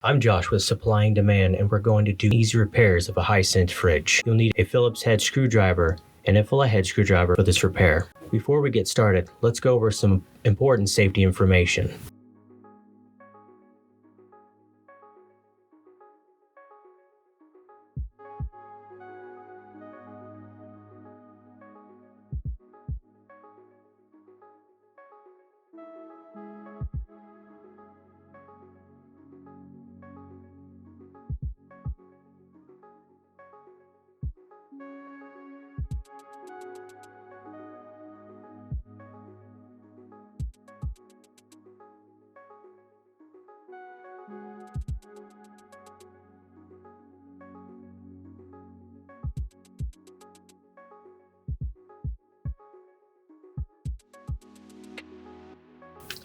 I'm Josh with Supply and Demand, and we're going to do easy repairs of a Hisense fridge. You'll need a Phillips head screwdriver and a flathead screwdriver for this repair. Before we get started, let's go over some important safety information.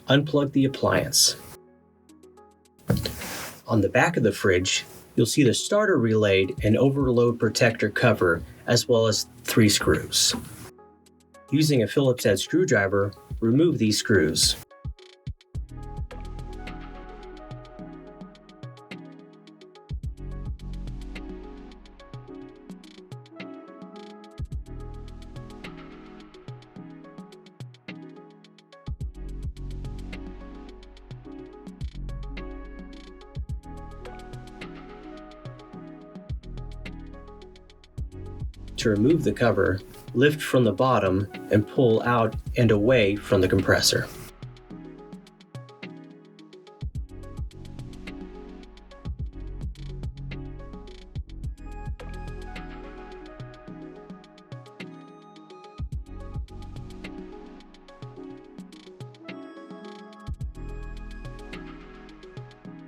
Unplug the appliance. On the back of the fridge, you'll see the starter relay and overload protector cover, as well as 3 screws. Using a Phillips head screwdriver, remove these screws. To remove the cover, lift from the bottom and pull out and away from the compressor.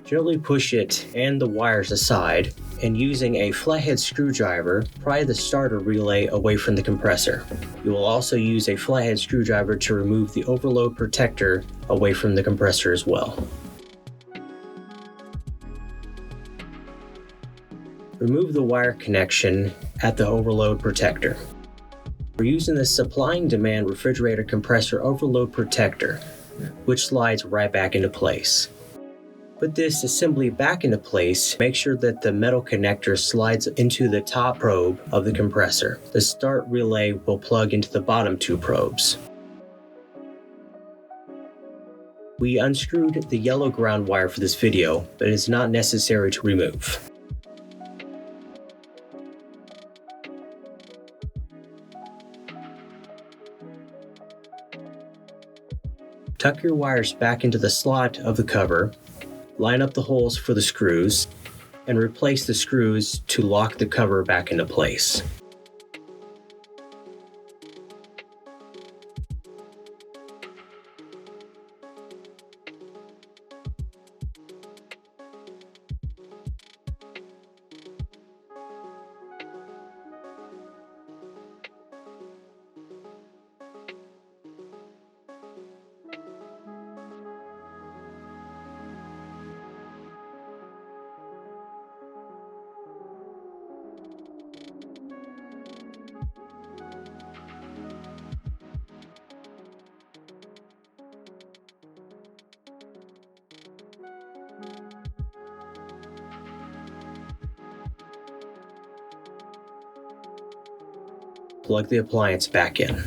Gently push it and the wires aside, and using a flathead screwdriver, pry the starter relay away from the compressor. You will also use a flathead screwdriver to remove the overload protector away from the compressor as well. Remove the wire connection at the overload protector. We're using the Supply and Demand refrigerator compressor overload protector, which slides right back into place. Put this assembly back into place. Make sure that the metal connector slides into the top probe of the compressor. The start relay will plug into the bottom 2 probes. We unscrewed the yellow ground wire for this video, but it is not necessary to remove. Tuck your wires back into the slot of the cover. Line up the holes for the screws, and replace the screws to lock the cover back into place. Plug the appliance back in.